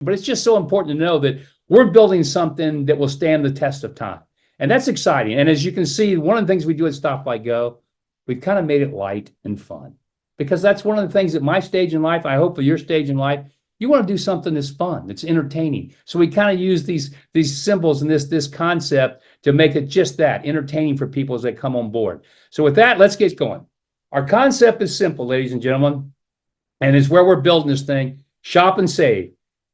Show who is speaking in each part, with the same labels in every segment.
Speaker 1: But it's just so important to know that we're building something that will stand the test of time. And that's exciting. And as you can see, one of the things we do at StopLightGO, we've kind of made it light and fun. Because that's one of the things at my stage in life, I hope at your stage in life, you want to do something that's fun, that's entertaining. So we kind of use these symbols and this concept to make it just that, entertaining for people as they come on board. So with that, let's get going. Our concept is simple, ladies and gentlemen, and it's where we're building this thing. Shop and save,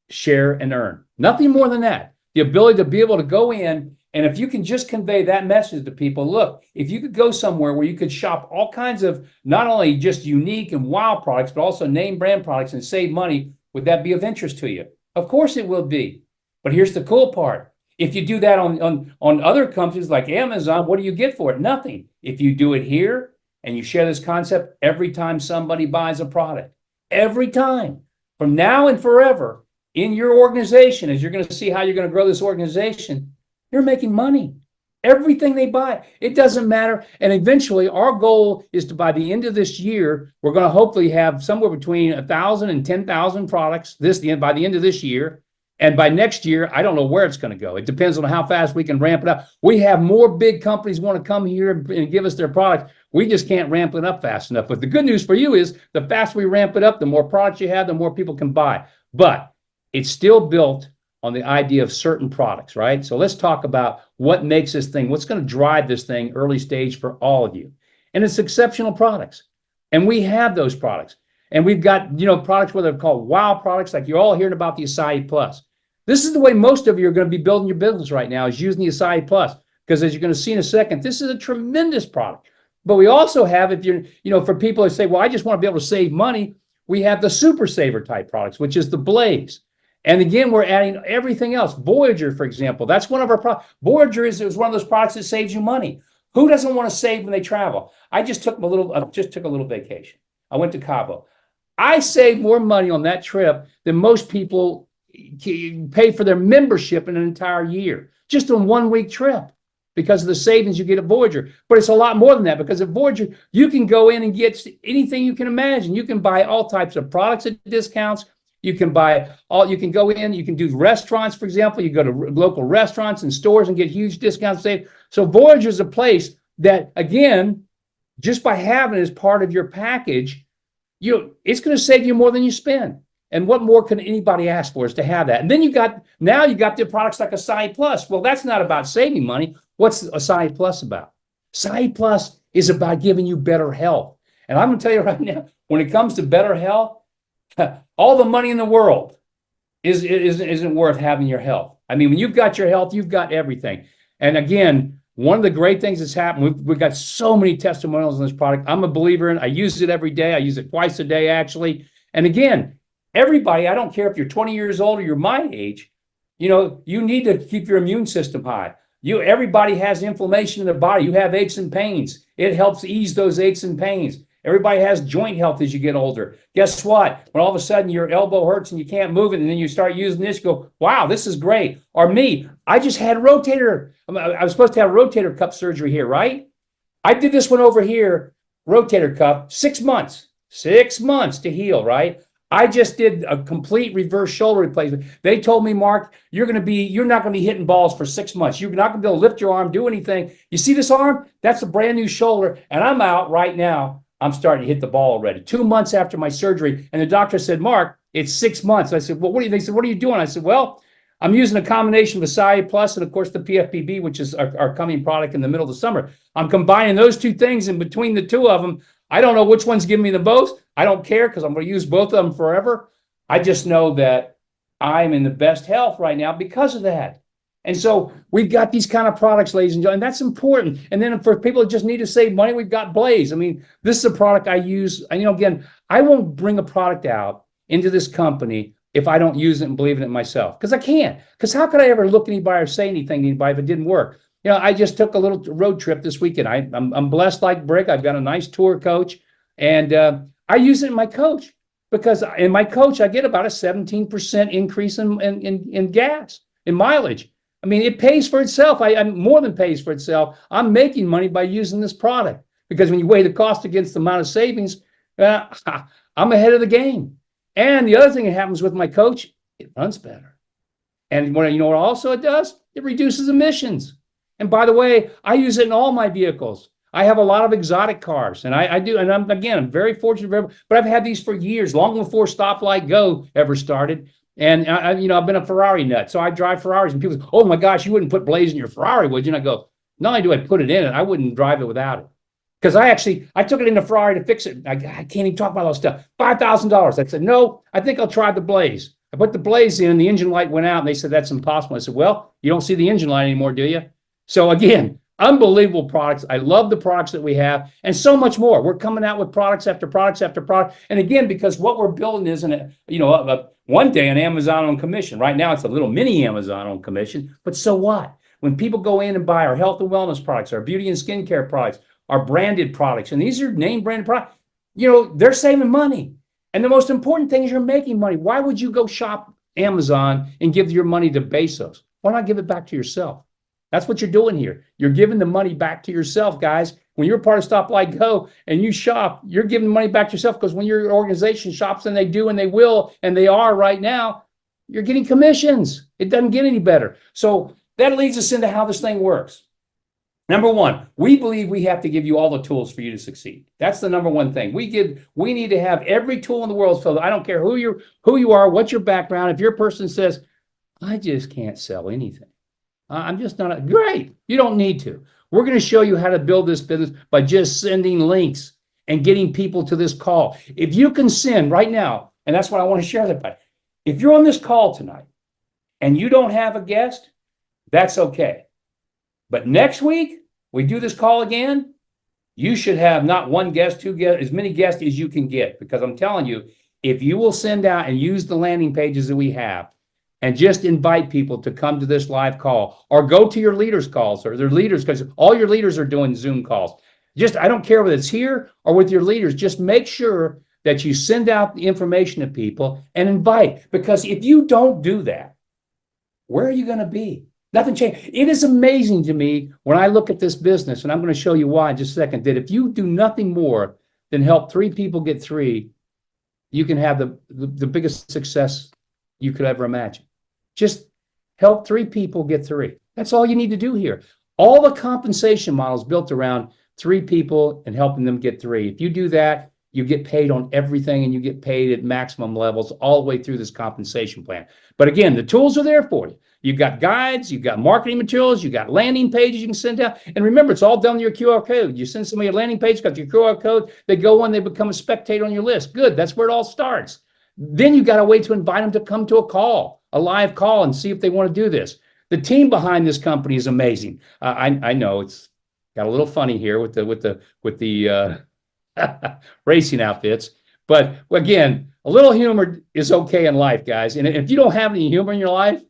Speaker 1: share and earn. Nothing more than that. The ability to be able to go in, and if you can just convey that message to people, look, if you could go somewhere where you could shop all kinds of not only just unique and wow products, but also name brand products and save money, would that be of interest to you? Of course it will be. But here's the cool part. If you do that on other companies like Amazon, what do you get for it? Nothing. If you do it here and you share this concept every time somebody buys a product, every time, from now and forever, in your organization, as you're going to see how you're going to grow this organization, you're making money. Everything they buy, it doesn't matter. And eventually, our goal is to, by the end of this year, we're going to hopefully have somewhere between 1,000 and 10,000 products by the end of this year. And by next year, I don't know where it's going to go. It depends on how fast we can ramp it up. We have more big companies want to come here and give us their products. We just can't ramp it up fast enough. But the good news for you is the faster we ramp it up, the more products you have, the more people can buy. But it's still built on the idea of certain products, right? So let's talk about what makes this thing, what's going to drive this thing early stage for all of you. And it's exceptional products. And we have those products. And we've got, products where they're called wow products, like you're all hearing about the Acai Plus. This is the way most of you are going to be building your business right now, is using the Acai Plus. Because as you're going to see in a second, this is a tremendous product. But we also have, if you're, for people who say, well, I just want to be able to save money, we have the super saver type products, which is the Blaze. And again, we're adding everything else. Voyager, for example, that's one of our products. Voyager is one of those products that saves you money. Who doesn't want to save when they travel? I just took a little vacation. I went to Cabo. I saved more money on that trip than most people pay for their membership in an entire year, just on 1 week trip, because of the savings you get at Voyager. But it's a lot more than that, because at Voyager, you can go in and get anything you can imagine. You can buy all types of products at discounts. You can go in, you can do restaurants, for example. You go to local restaurants and stores and get huge discounts saved. So Voyager is a place that, again, just by having it as part of your package, it's going to save you more than you spend. And what more can anybody ask for is to have that. And then you got the products like Acai Plus. Well, that's not about saving money. What's Acai Plus about? Acai Plus is about giving you better health. And I'm going to tell you right now, when it comes to better health, all the money in the world isn't worth having your health. I mean, when you've got your health, you've got everything. And again, one of the great things that's happened, we've got so many testimonials on this product. I'm a believer in it. I use it every day. I use it twice a day, actually. And again, everybody, I don't care if you're 20 years old or you're my age, you need to keep your immune system high. Everybody has inflammation in their body. You have aches and pains. It helps ease those aches and pains. Everybody has joint health as you get older. Guess what? When all of a sudden your elbow hurts and you can't move it, and then you start using this, you go, wow, this is great. Or me, I just had I was supposed to have rotator cuff surgery here, right? I did this one over here, rotator cuff, 6 months. 6 months to heal, right? I just did a complete reverse shoulder replacement. They told me, Mark, you're not going to be hitting balls for 6 months. You're not going to be able to lift your arm, do anything. You see this arm? That's a brand new shoulder, and I'm out right now. I'm starting to hit the ball already. 2 months after my surgery, and the doctor said, Mark, it's 6 months. I said, well, what do you think? They said, what are you doing? I said, well, I'm using a combination of Acai Plus and, of course, the PFPB, which is our coming product in the middle of the summer. I'm combining those two things, and between the two of them, I don't know which one's giving me the most. I don't care, because I'm going to use both of them forever. I just know that I'm in the best health right now because of that. And so we've got these kind of products, ladies and gentlemen, and that's important. And then for people that just need to save money, we've got Blaze. I mean, this is a product I use. And, again, I won't bring a product out into this company if I don't use it and believe in it myself, because I can't. Because how could I ever look at anybody or say anything to anybody if it didn't work? I just took a little road trip this weekend. I'm blessed like Brig. I've got a nice tour coach, and I use it in my coach, because in my coach, I get about a 17% increase in gas, in mileage. I mean, it pays for itself. I'm more than pays for itself. I'm making money by using this product, because when you weigh the cost against the amount of savings, I'm ahead of the game. And the other thing that happens with my coach, It runs better. And what you know what also it does? It reduces emissions. And by the way, I use it in all my vehicles. I have a lot of exotic cars, and I do, and I'm very fortunate, but I've had these for years, long before StopLightGO ever started. And I've been a Ferrari nut, so I drive Ferraris, and people say, "Oh my gosh, you wouldn't put Blaze in your Ferrari, would you?" And I go, "Not only do I put it in it, I wouldn't drive it without it." Because I took it in the Ferrari to fix it. I can't even talk about all this stuff. $5,000. I said, no, I think I'll try the Blaze. I put the Blaze in, and the engine light went out, and they said, that's impossible. I said, well, you don't see the engine light anymore, do you? So again, unbelievable products. I love the products that we have, and so much more. We're coming out with products after products after product. And again, because what we're building isn't one day an Amazon on commission. Right now, it's a little mini Amazon on commission. But so what? When people go in and buy our health and wellness products, our beauty and skincare products, our branded products, and these are name branded products, they're saving money. And the most important thing is you're making money. Why would you go shop Amazon and give your money to Bezos? Why not give it back to yourself? That's what you're doing here. You're giving the money back to yourself, guys. When you're part of StopLightGO and you shop, you're giving the money back to yourself, because when your organization shops, and they do, and they will, and they are right now, you're getting commissions. It doesn't get any better. So that leads us into how this thing works. Number one, we believe we have to give you all the tools for you to succeed. That's the number one thing. We need to have every tool in the world. So I don't care who you are, what's your background. If your person says, I just can't sell anything, I'm just not great. You don't need to. We're going to show you how to build this business by just sending links and getting people to this call. If you can send right now, and that's what I want to share that by. If you're on this call tonight and you don't have a guest, that's okay. But next week, we do this call again, you should have not one guest, two guests, as many guests as you can get. Because I'm telling you, if you will send out and use the landing pages that we have and just invite people to come to this live call, or go to your leaders' calls or their leaders, because all your leaders are doing Zoom calls. I don't care whether it's here or with your leaders, just make sure that you send out the information to people and invite. Because if you don't do that, where are you going to be? Nothing changed. It is amazing to me when I look at this business, and I'm going to show you why in just a second, that if you do nothing more than help 3 people get 3, you can have the biggest success you could ever imagine. Just help 3 people get 3. That's all you need to do here. All the compensation models built around 3 people and helping them get 3. If you do that, you get paid on everything, and you get paid at maximum levels all the way through this compensation plan. But again, the tools are there for you. You've got guides, you've got marketing materials, you've got landing pages you can send out. And remember, it's all done with your QR code. You send somebody a landing page, got your QR code, they go on, they become a spectator on your list. Good, that's where it all starts. Then you got a way to invite them to come to a call, a live call, and see if they want to do this. The team behind this company is amazing. I know it's got a little funny here with the racing outfits, but again, a little humor is okay in life, guys. And if you don't have any humor in your life,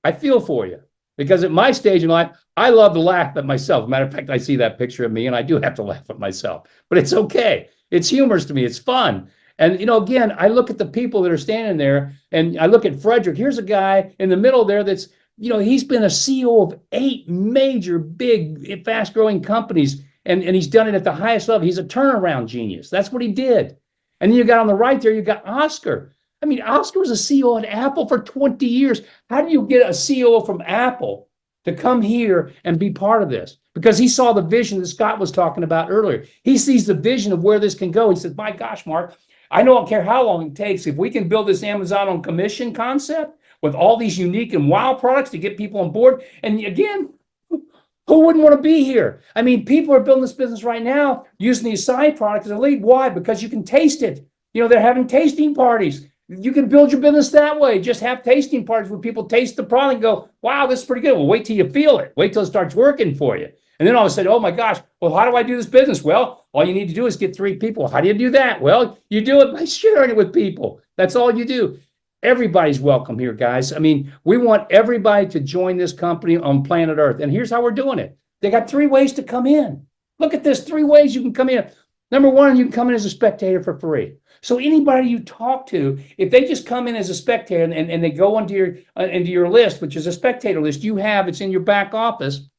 Speaker 1: I feel for you, because at my stage in life, I love to laugh at myself. As a matter of fact, I see that picture of me and I do have to laugh at myself, but it's okay. It's humorous to me. It's fun. And, again, I look at the people that are standing there, and I look at Frederick. Here's a guy in the middle there that's, he's been a CEO of 8 major, big, fast growing companies. And he's done it at the highest level. He's a turnaround genius. That's what he did. And then you got on the right there, you got Oscar. I mean, Oscar was a CEO at Apple for 20 years. How do you get a CEO from Apple to come here and be part of this? Because he saw the vision that Scott was talking about earlier. He sees the vision of where this can go. He says, my gosh, Mark, I don't care how long it takes. If we can build this Amazon on commission concept with all these unique and wow products to get people on board. And again, who wouldn't want to be here? I mean, people are building this business right now using the Acai product as a lead. Why? Because you can taste it. They're having tasting parties. You can build your business that way. Just have tasting parties where people taste the product and go, wow, this is pretty good. Well, wait till you feel it. Wait till it starts working for you. And then all of a sudden, oh my gosh, well, how do I do this business? Well, all you need to do is get 3 people. How do you do that? Well, you do it by sharing it with people. That's all you do. Everybody's welcome here, guys. I mean, we want everybody to join this company on planet Earth. And here's how we're doing it. They got 3 ways to come in. Look at this, 3 ways you can come in. Number 1, you can come in as a spectator for free. So anybody you talk to, if they just come in as a spectator and they go into your list, which is a spectator list you have, it's in your back office,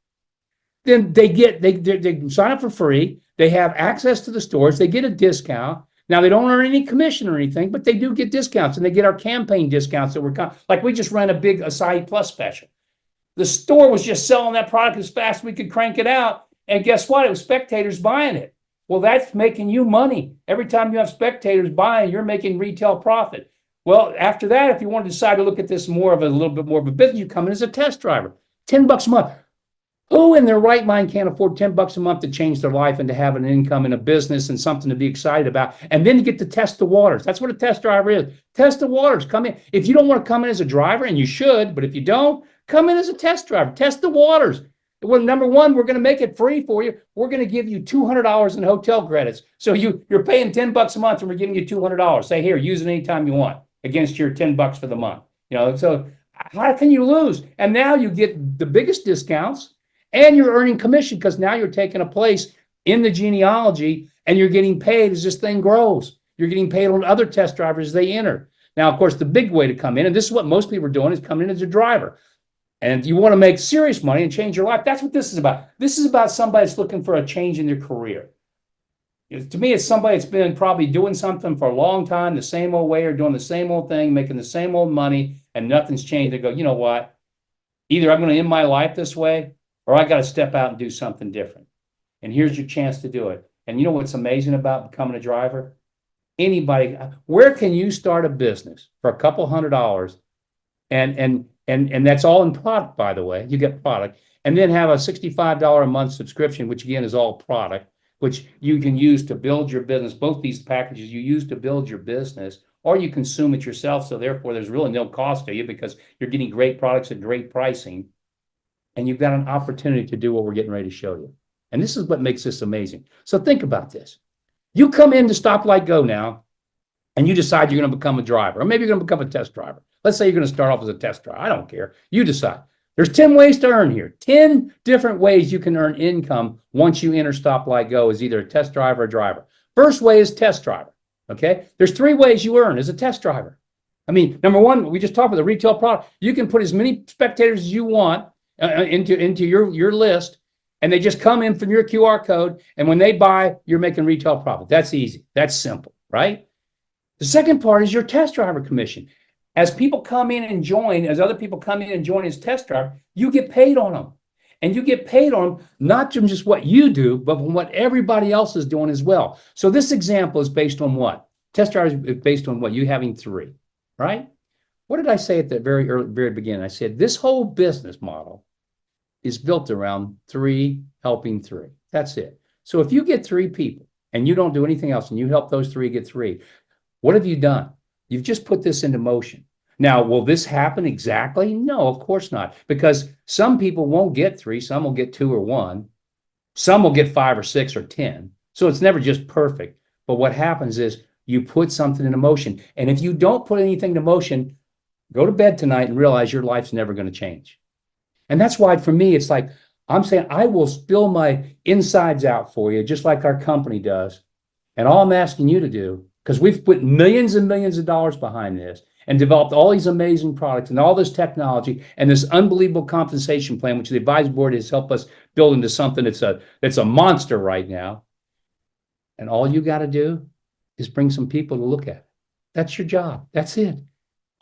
Speaker 1: then they sign up for free. They have access to the stores. They get a discount. Now, they don't earn any commission or anything, but they do get discounts, and they get our campaign discounts that we're like we just ran a big Acai Plus special. The store was just selling that product as fast as we could crank it out. And guess what? It was spectators buying it. Well, that's making you money. Every time you have spectators buying, you're making retail profit. Well, after that, if you want to decide to look at this more of a little bit more of a business, you come in as a test driver. $10 a month. Who in their right mind can't afford $10 a month to change their life and to have an income in a business and something to be excited about? And then you get to test the waters. That's what a test driver is. Test the waters. Come in. If you don't want to come in as a driver, and you should, but if you don't, come in as a test driver. Test the waters. Well, number one, we're going to make it free for you. We're going to give you $200 in hotel credits. So you're paying $10 a month, and we're giving you $200. Say, here, use it anytime you want against your $10 for the month. So how can you lose? And now you get the biggest discounts, and you're earning commission because now you're taking a place in the genealogy, and you're getting paid as this thing grows. You're getting paid on other test drivers as they enter. Now, of course, the big way to come in, and this is what most people are doing, is coming in as a driver. And if you want to make serious money and change your life, that's what this is about. This is about somebody that's looking for a change in their career. To me, it's somebody that's been probably doing something for a long time, the same old way, or doing the same old thing, making the same old money, and nothing's changed. They go, you know what? Either I'm going to end my life this way, or I got to step out and do something different. And here's your chance to do it. And you know what's amazing about becoming a driver? Anybody, where can you start a business for a couple $100? And that's all in product, by the way. You get product. And then have a $65 a month subscription, which again is all product, which you can use to build your business. Both these packages you use to build your business, or you consume it yourself. So therefore, there's really no cost to you because you're getting great products at great pricing. And you've got an opportunity to do what we're getting ready to show you. And this is what makes this amazing. So think about this. You come in to StopLightGO now, and you decide you're going to become a driver, or maybe you're going to become a test driver. Let's say you're going to start off as a test driver. I don't care. You decide. There's 10 ways to earn here. 10 different ways you can earn income once you enter StopLightGO as either a test driver or a driver. First way is test driver, okay? There's 3 ways you earn as a test driver. I mean, number one, we just talked about the retail product. You can put as many spectators as you want into your list, and they just come in from your QR code, and when they buy, you're making retail profit. That's easy. That's simple, right? The second part is your test driver commission. As people come in and join, as other people come in and join as test driver, you get paid on them. And you get paid on them not from just what you do, but from what everybody else is doing as well. So this example is based on what? Test driver is based on what? You having 3, right? What did I say at the very beginning? I said this whole business model is built around 3 helping 3. That's it. So if you get 3 people and you don't do anything else and you help those 3 get 3, what have you done? You've just put this into motion. Now, will this happen exactly? No, of course not. Because some people won't get 3. Some will get 2 or 1. Some will get 5 or 6 or 10. So it's never just perfect. But what happens is you put something into motion. And if you don't put anything into motion, go to bed tonight and realize your life's never going to change. And that's why, for me, it's like I'm saying I will spill my insides out for you, just like our company does. And all I'm asking you to do, because we've put millions and millions of dollars behind this and developed all these amazing products and all this technology and this unbelievable compensation plan, which the advisory board has helped us build into something that's a monster right now. And all you got to do is bring some people to look at it. That's your job. That's it.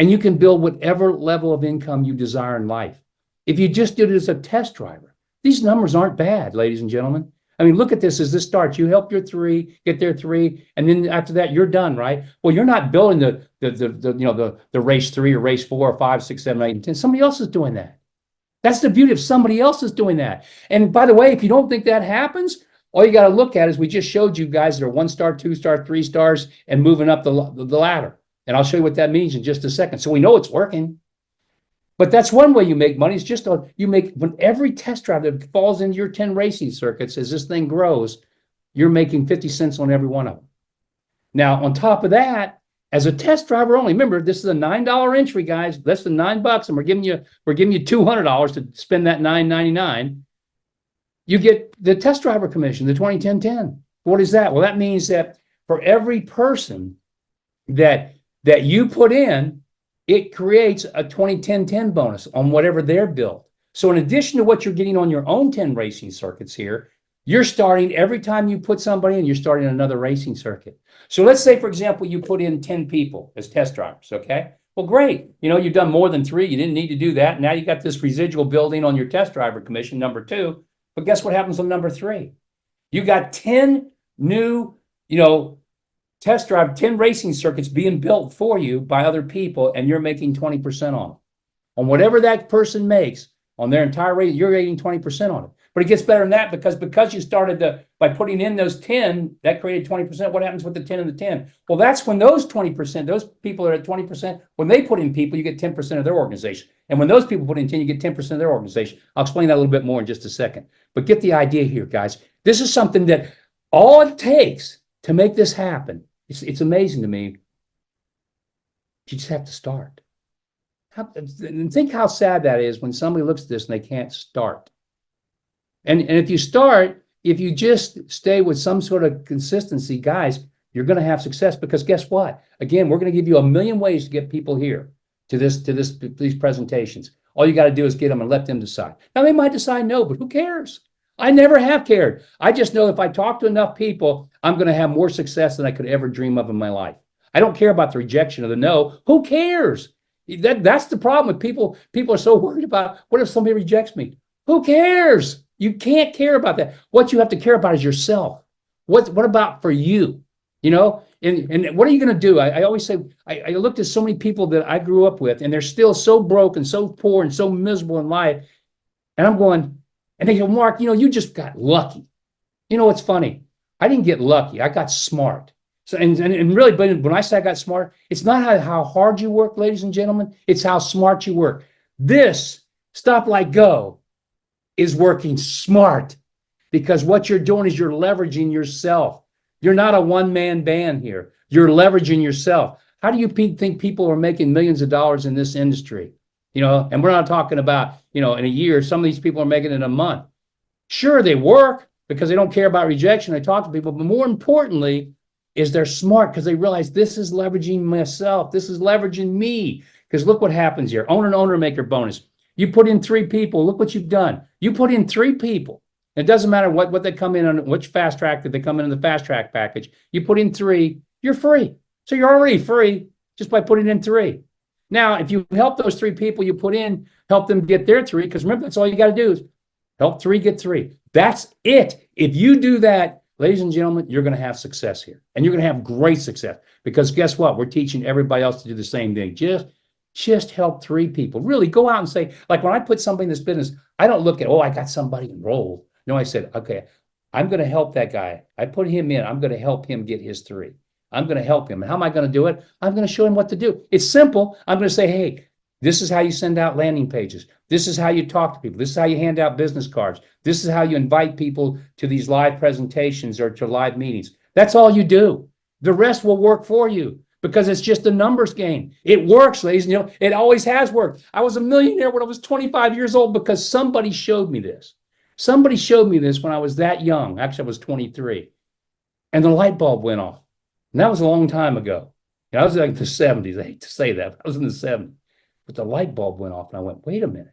Speaker 1: And you can build whatever level of income you desire in life. If you just did it as a test driver, these numbers aren't bad, ladies and gentlemen. I mean, look at this as this starts. You help your 3, get their 3, and then after that, you're done, right? Well, you're not building the race 3 or race 4 or 5, 6, 7, 8, and 10. Somebody else is doing that. That's the beauty of somebody else is doing that. And by the way, if you don't think that happens, all you got to look at is we just showed you guys that are 1-star, 2-star, 3 stars, and moving up the ladder. And I'll show you what that means in just a second. So we know it's working. But that's one way you make money. It's just you make, when every test drive that falls into your 10 racing circuits, as this thing grows, you're making 50 cents on every one of them. Now, on top of that, as a test driver only, remember, this is a $9 entry, guys, less than $9, and we're giving you $200 to spend that $9.99. You get the test driver commission, the 20-10-10. What is that? Well, that means that for every person that you put in, it creates a 20-10-10 bonus on whatever they're built. So in addition to what you're getting on your own 10 racing circuits here, You're starting every time you put somebody in, you're starting another racing circuit. So let's say, for example, you put in 10 people as test drivers, okay? Well, great. You've done more than 3. You didn't need to do that. Now you got this residual building on your test driver commission, number 2. But guess what happens on number 3? You got 10 new, 10 racing circuits being built for you by other people, and you're making 20% on them. On whatever that person makes on their entire race, you're getting 20% on it. But it gets better than that because you started by putting in those 10, that created 20%. What happens with the 10 and the 10? Well, that's when those 20%, those people are at 20%, when they put in people, you get 10% of their organization. And when those people put in 10, you get 10% of their organization. I'll explain that a little bit more in just a second. But get the idea here, guys. This is something that all it takes to make this happen. It's amazing to me. You just have to start. And think how sad that is when somebody looks at this and they can't start. And if you start, if you just stay with some sort of consistency, guys, you're going to have success, because guess what? Again, we're going to give you a million ways to get people here to these presentations. All you got to do is get them and let them decide. Now, they might decide no, but who cares? I never have cared. I just know if I talk to enough people, I'm going to have more success than I could ever dream of in my life. I don't care about the rejection or the no. Who cares? That's the problem with people. People are so worried about, what if somebody rejects me? Who cares? You can't care about that. What you have to care about is yourself. What about for you? And what are you going to do? I always say, I looked at so many people that I grew up with, and they're still so broke and so poor and so miserable in life. And I'm going, and they go, Mark, you just got lucky. What's funny? I didn't get lucky. I got smart. So, and really, but when I say I got smart, it's not how hard you work, ladies and gentlemen. It's how smart you work. This StopLightGO is working smart, because what you're doing is you're leveraging yourself. You're not a one-man band here. You're leveraging yourself. How do you think people are making millions of dollars in this industry? And we're not talking about, in a year. Some of these people are making it in a month. Sure, they work because they don't care about rejection. They talk to people, but more importantly is they're smart, because they realize this is leveraging myself. This is leveraging me. Because look what happens here. Owner maker bonus. You put in 3 people. Look what you've done. You put in 3 people. It doesn't matter what they come in on, which fast track that they come in the fast track package. You put in 3, you're free. So you're already free just by putting in 3. Now, if you help those 3 people you put in, help them get their 3, because remember, that's all you got to do is help 3 get 3. That's it. If you do that, ladies and gentlemen, you're going to have success here. And you're going to have great success, because guess what? We're teaching everybody else to do the same thing. Just help 3 people. Really go out and say, like when I put somebody in this business, I don't look at, I got somebody enrolled. No, I said, okay, I'm going to help that guy. I put him in. I'm going to help him get his 3. I'm going to help him. And how am I going to do it? I'm going to show him what to do. It's simple. I'm going to say, hey, this is how you send out landing pages. This is how you talk to people. This is how you hand out business cards. This is how you invite people to these live presentations or to live meetings. That's all you do. The rest will work for you, because it's just a numbers game. It works, ladies and gentlemen. It always has worked. I was a millionaire when I was 25 years old because somebody showed me this. Somebody showed me this when I was that young. Actually, I was 23. And the light bulb went off. And that was a long time ago. I was like the 70s. I hate to say that, but I was in the 70s. But the light bulb went off, and I went, wait a minute.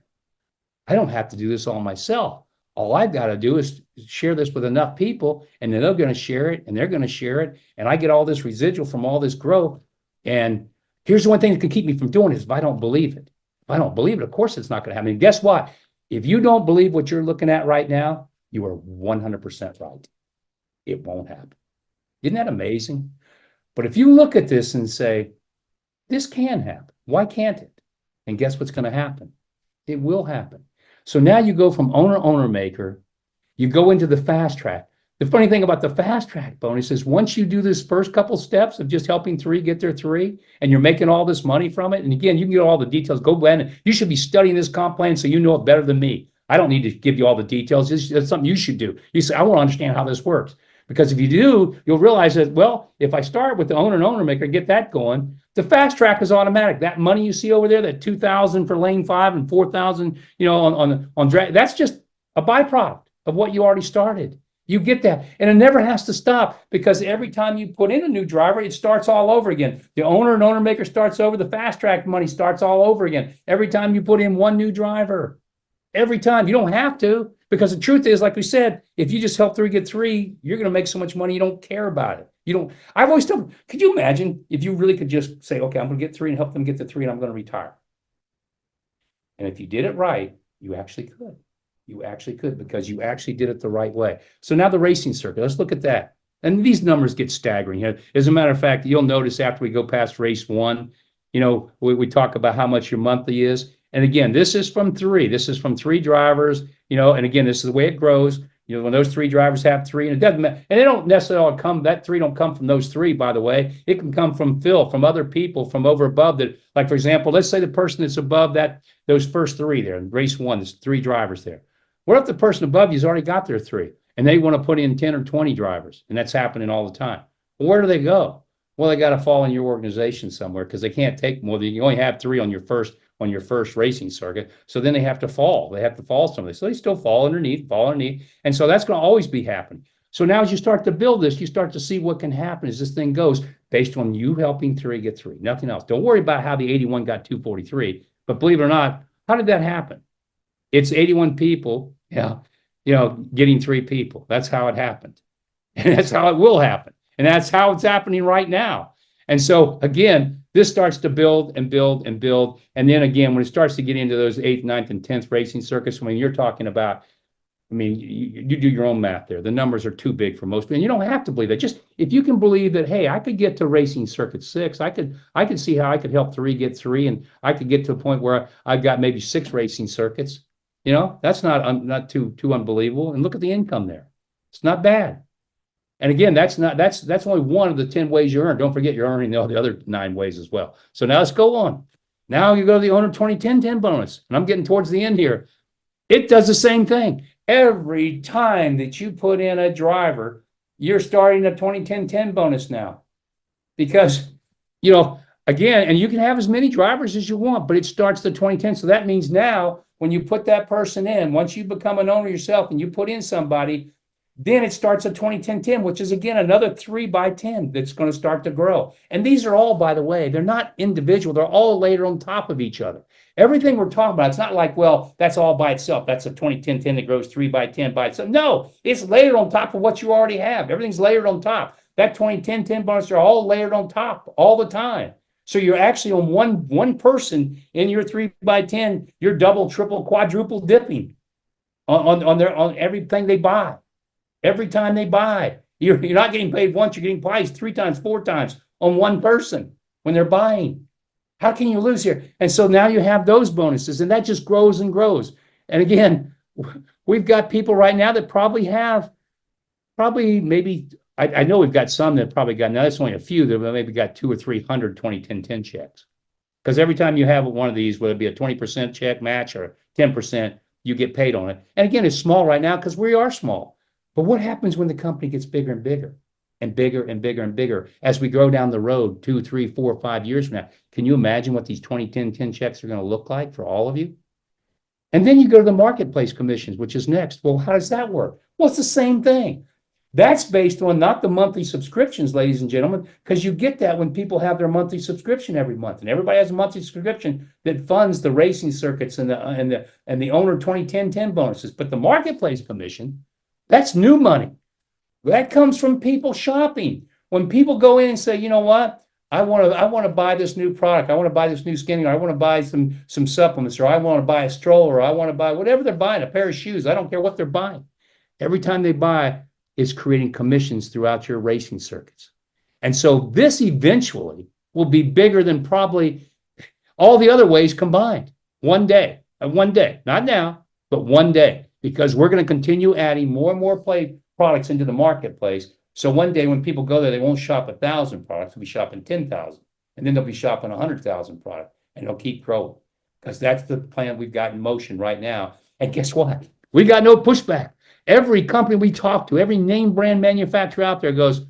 Speaker 1: I don't have to do this all myself. All I've got to do is share this with enough people, and then they're going to share it, and they're going to share it, and I get all this residual from all this growth. And here's the one thing that can keep me from doing it is if I don't believe it. If I don't believe it, of course it's not going to happen. And guess what? If you don't believe what you're looking at right now, you are 100% right. It won't happen. Isn't that amazing? But if you look at this and say, this can happen, why can't it? And guess what's going to happen? It will happen. So now you go from owner maker, you go into the fast track. The funny thing about the fast track bonus is once you do this first couple steps of just helping 3 get their 3, and you're making all this money from it, and again, you can get all the details. Go ahead, you should be studying this comp plan so you know it better than me. I don't need to give you all the details. It's something you should do. You say, I want to understand how this works. Because if you do, you'll realize that, well, if I start with the owner maker, get that going, the fast track is automatic. That money you see over there, that $2,000 for lane 5 and $4,000, on drag, that's just a byproduct of what you already started. You get that. And it never has to stop, because every time you put in a new driver, it starts all over again. The owner maker starts over. The fast track money starts all over again. Every time you put in one new driver, every time. You don't have to, Because the truth is, like we said, if you just help three get three, you're going to make so much money you don't care about it. You don't. I've always told. Could you imagine if you really could just say, okay, I'm going to get three and help them get to three, and I'm going to retire. And if you did it right, you actually could. You actually could, because you actually did it the right way. So now the racing circuit. Let's look at that. And these numbers get staggering. As a matter of fact, you'll notice after we go past race one, we talk about how much your monthly is. And again, this is from three. This is from three drivers, and again, this is the way it grows. When those three drivers have three, and it doesn't matter, and they don't necessarily that three don't come from those three, by the way. It can come from Phil, from other people, from over above that. Like, for example, let's say the person that's above those first three there in race one, there's three drivers there. What if the person above you's already got their three and they want to put in 10 or 20 drivers, and that's happening all the time? Well, where do they go? Well, they got to fall in your organization somewhere, because they can't take more than you only have three on your first racing circuit. So then they have to fall. They have to fall somewhere. So they still fall underneath. And so that's going to always be happening. So now as you start to build this, you start to see what can happen as this thing goes based on you helping three get three, nothing else. Don't worry about how the 81 got 243, but believe it or not, how did that happen? It's 81 people, getting three people. That's how it happened. And that's how it will happen. And that's how it's happening right now. And so again, this starts to build and build and build. And then again, when it starts to get into those 8th, 9th, and 10th racing circuits, when you're talking about, you do your own math there. The numbers are too big for most people. And you don't have to believe that. Just if you can believe that, hey, I could get to racing circuit 6, I could see how I could help three get three, and I could get to a point where I've got maybe 6 racing circuits. That's not too unbelievable. And look at the income there. It's not bad. And again, that's only one of the 10 ways you earn. Don't forget, you're earning the other 9 ways as well. So now let's go on. Now you go to the owner 2010 bonus, and I'm getting towards the end here. It does the same thing. Every time that you put in a driver, you're starting a 2010 bonus now, because again, and you can have as many drivers as you want, but it starts the 2010. So that means now when you put that person in, once you become an owner yourself and you put in somebody, then it starts at 2010, which is again another 3 by 10 that's going to start to grow. And these are all, by the way, they're not individual. They're all layered on top of each other. Everything we're talking about, it's not like, well, that's all by itself. That's a 2010 that grows 3 by 10 by itself. No, it's layered on top of what you already have. Everything's layered on top. That 2010 bonus are all layered on top all the time. So you're actually on one person in your 3 by 10, you're double, triple, quadruple dipping on everything they buy. Every time they buy, you're not getting paid once, you're getting paid 3 times, 4 times on one person when they're buying. How can you lose here? And so now you have those bonuses, and that just grows and grows. And again, we've got people right now that maybe, I know we've got some that probably got, now that's only a few that maybe got 200 or 300 2010 checks. Because every time you have one of these, whether it be a 20% check match or 10%, you get paid on it. And again, it's small right now because we are small. But what happens when the company gets bigger and bigger and bigger and bigger and bigger as we go down the road 2, 3, 4, 5 years from now? Can you imagine what these 2010 checks are going to look like for all of you? And then you go to the marketplace commissions, which is next. Well, how does that work? Well, it's the same thing. That's based on not the monthly subscriptions, ladies and gentlemen, because you get that when people have their monthly subscription every month, and everybody has a monthly subscription that funds the racing circuits and the owner 2010 bonuses. But the marketplace commission, that's new money. That comes from people shopping. When people go in and say, you know what, I want to buy this new product. I want to buy this new skinning, or I want to buy some supplements, or I want to buy a stroller, or I want to buy whatever they're buying, a pair of shoes. I don't care what they're buying. Every time they buy, it's creating commissions throughout your racing circuits. And so this eventually will be bigger than probably all the other ways combined. One day, not now, but one day. Because we're going to continue adding more and more products into the marketplace. So one day when people go there, they won't shop 1,000 products. They'll be shopping 10,000. And then they'll be shopping 100,000 products. And they'll keep growing. Because that's the plan we've got in motion right now. And guess what? We got no pushback. Every company we talk to, every name brand manufacturer out there goes,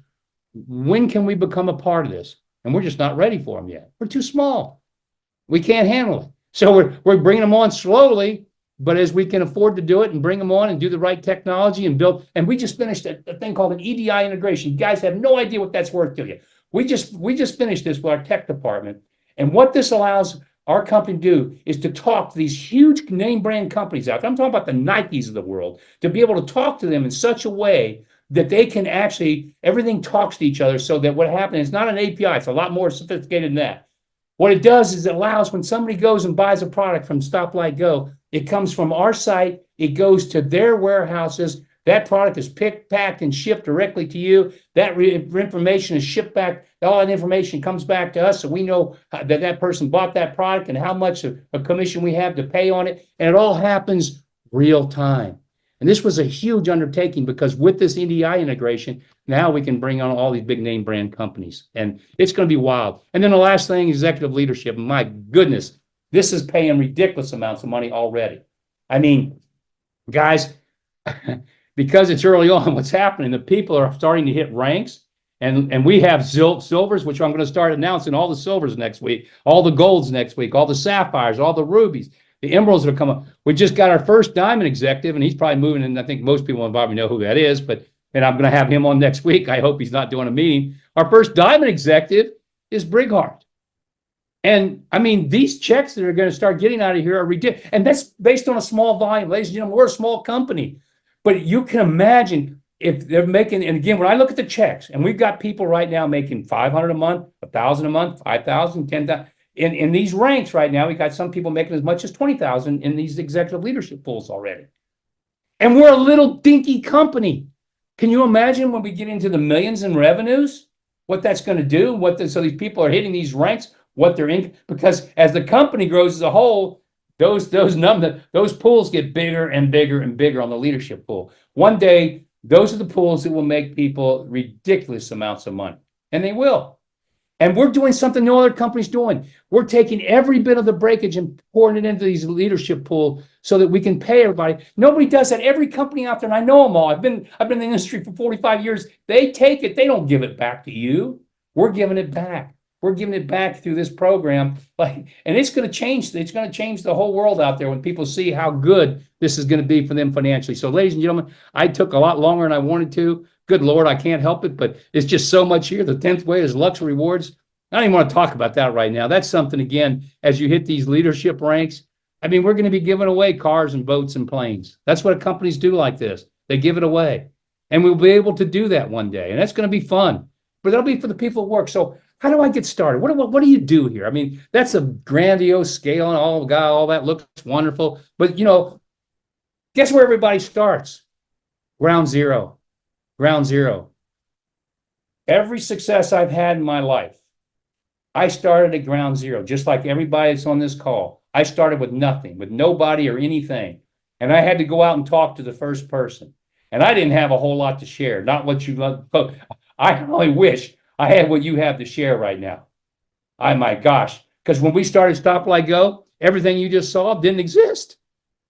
Speaker 1: when can we become a part of this? And we're just not ready for them yet. We're too small. We can't handle it. So we're bringing them on slowly. But as we can afford to do it and bring them on and do the right technology and build, and we just finished a thing called an EDI integration. You guys have no idea what that's worth to you. We just finished this with our tech department. And what this allows our company do is to talk to these huge name brand companies out there. I'm talking about the Nikes of the world, to be able to talk to them in such a way that they can actually, everything talks to each other, so that what happens, it's not an API, it's a lot more sophisticated than that. What it does is it allows, when somebody goes and buys a product from StopLightGo, it comes from our site, it goes to their warehouses, that product is picked, packed, and shipped directly to you. That information is shipped back. All that information comes back to us, so we know that that person bought that product and how much of a commission we have to pay on it. And it all happens real time. And this was a huge undertaking, because with this NDI integration, now we can bring on all these big name brand companies. And it's going to be wild. And then the last thing, executive leadership. My goodness, this is paying ridiculous amounts of money already. I mean, guys, because it's early on, what's happening, the people are starting to hit ranks. And we have silvers, which I'm going to start announcing all the silvers next week, all the golds next week, all the sapphires, all the rubies, the emeralds that are coming. We just got our first diamond executive, and he's probably moving, and I think most people in Bobby know who that is, and I'm going to have him on next week. I hope he's not doing a meeting. Our first diamond executive is Brig Hart. And I mean, these checks that are going to start getting out of here are ridiculous. And that's based on a small volume. Ladies and gentlemen, we're a small company. But you can imagine if they're making, and again, when I look at the checks, and we've got people right now making $500 a month, $1,000 a month, $5,000, $10,000. In these ranks right now, we got some people making as much as $20,000 in these executive leadership pools already. And we're a little dinky company. Can you imagine when we get into the millions in revenues, what that's going to do? So these people are hitting these ranks, what they're in, because as the company grows as a whole, those pools get bigger and bigger and bigger on the leadership pool. One day, those are the pools that will make people ridiculous amounts of money, and they will. And we're doing something no other company's doing. We're taking every bit of the breakage and pouring it into these leadership pool so that we can pay everybody. Nobody does that. Every company out there, and I know them all. I've been in the industry for 45 years. They take it. They don't give it back to you. We're giving it back. We're giving it back through this program. And it's going to change. It's going to change the whole world out there when people see how good this is going to be for them financially. So, ladies and gentlemen, I took a lot longer than I wanted to. Good Lord, I can't help it, but it's just so much here. The 10th way is Lux Rewards. I don't even want to talk about that right now. That's something, again, as you hit these leadership ranks. I mean, we're going to be giving away cars and boats and planes. That's what companies do like this. They give it away. And we'll be able to do that one day. And that's going to be fun. But that'll be for the people who work. So how do I get started? What do you do here? I mean, that's a grandiose scale and all that looks wonderful. But, guess where everybody starts? Ground zero. Ground zero. Every success I've had in my life, I started at ground zero, just like everybody that's on this call. I started with nothing, with nobody or anything. And I had to go out and talk to the first person. And I didn't have a whole lot to share, not what you love. I only wish I had what you have to share right now. My gosh. Because when we started StopLightGo, everything you just saw didn't exist.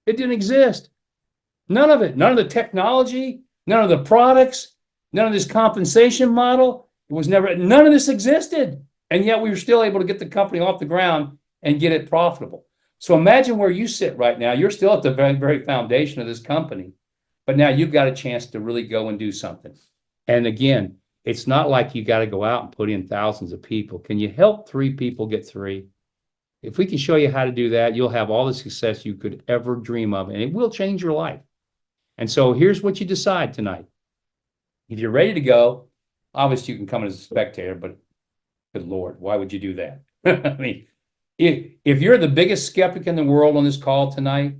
Speaker 1: It didn't exist. None of it. None of the technology, none of the products, none of this compensation model. None of this existed. And yet we were still able to get the company off the ground and get it profitable. So imagine where you sit right now. You're still at the very, very foundation of this company. But now you've got a chance to really go and do something. And again, it's not like you got to go out and put in thousands of people. Can you help 3 people get 3? If we can show you how to do that, you'll have all the success you could ever dream of, and it will change your life. And so here's what you decide tonight. If you're ready to go, obviously you can come as a spectator, but good Lord, why would you do that? I mean, if you're the biggest skeptic in the world on this call tonight,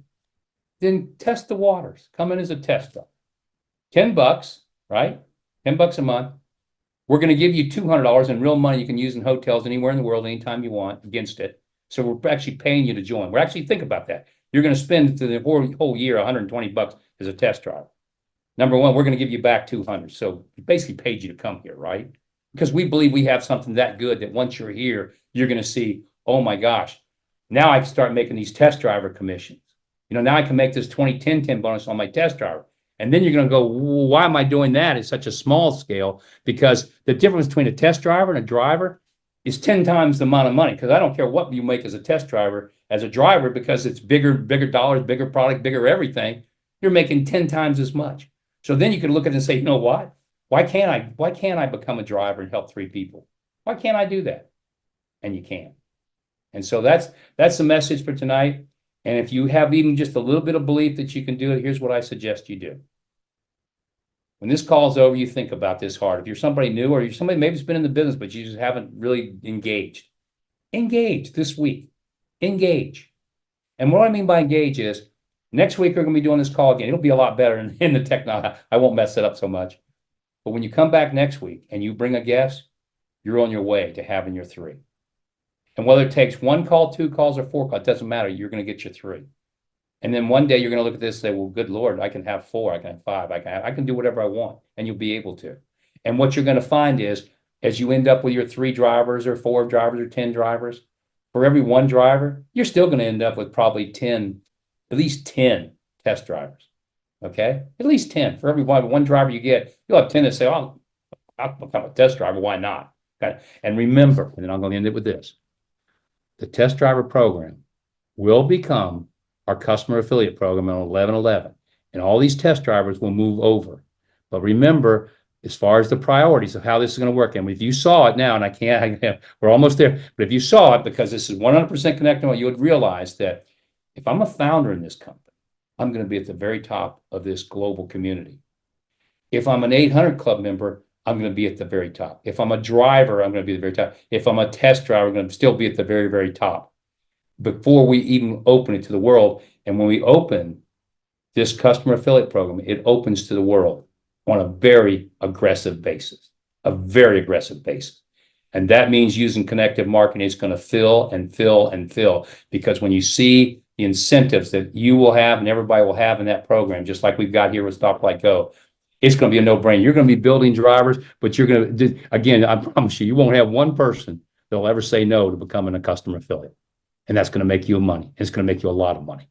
Speaker 1: then test the waters. Come in as a tester. $10, right? $10 a month. We're going to give you $200 in real money you can use in hotels anywhere in the world anytime you want against it. So we're actually paying you to join. We're actually, think about that. You're going to spend the whole year $120 as a test driver. Number one, we're going to give you back $200. So we basically paid you to come here, right? Because we believe we have something that good that once you're here, you're going to see, oh my gosh, now I can start making these test driver commissions. Now I can make this 20-10-10 bonus on my test driver. And then you're going to go, why am I doing that at such a small scale? Because the difference between a test driver and a driver is 10 times the amount of money. Because I don't care what you make as a test driver, as a driver, because it's bigger dollars, bigger product, bigger everything. You're making 10 times as much. So then you can look at it and say, you know what? Why can't I become a driver and help 3 people? Why can't I do that? And you can. And so that's the message for tonight. And if you have even just a little bit of belief that you can do it, here's what I suggest you do. When this call's over, you think about this hard. If you're somebody new or you're somebody maybe has been in the business, but you just haven't really engaged, engage this week. Engage. And what I mean by engage is next week we're going to be doing this call again. It'll be a lot better in the technology. I won't mess it up so much. But when you come back next week and you bring a guest, you're on your way to having your 3. And whether it takes 1 call, 2 calls, or 4 calls, it doesn't matter. You're going to get your 3. And then one day you're going to look at this and say, well, good Lord, I can have 4, I can have 5, I can do whatever I want. And you'll be able to. And what you're going to find is, as you end up with your 3 drivers or 4 drivers or 10 drivers, for every 1 driver, you're still going to end up with probably 10, at least 10 test drivers. Okay? At least 10. For every one driver you get, you'll have 10 that say, oh, I'll become a test driver. Why not? Okay? And remember, and then I'm going to end it with this. The test driver program will become our customer affiliate program on 11/11, and all these test drivers will move over. But remember, as far as the priorities of how this is going to work, and if you saw it now, and we're almost there, but if you saw it, because this is 100% connected, you would realize that if I'm a founder in this company, I'm going to be at the very top of this global community. If I'm an 800 Club member, I'm going to be at the very top. If I'm a driver, I'm going to be at the very top. If I'm a test driver, I'm going to still be at the very, very top before we even open it to the world. And when we open this customer affiliate program, it opens to the world on a very aggressive basis, And that means using connective marketing is going to fill and fill and fill, because when you see the incentives that you will have and everybody will have in that program, just like we've got here with StopLightGo, it's going to be a no-brainer. You're going to be building drivers, but you're going to, again, I promise you won't have one person that'll ever say no to becoming a customer affiliate. And that's going to make you money. It's going to make you a lot of money.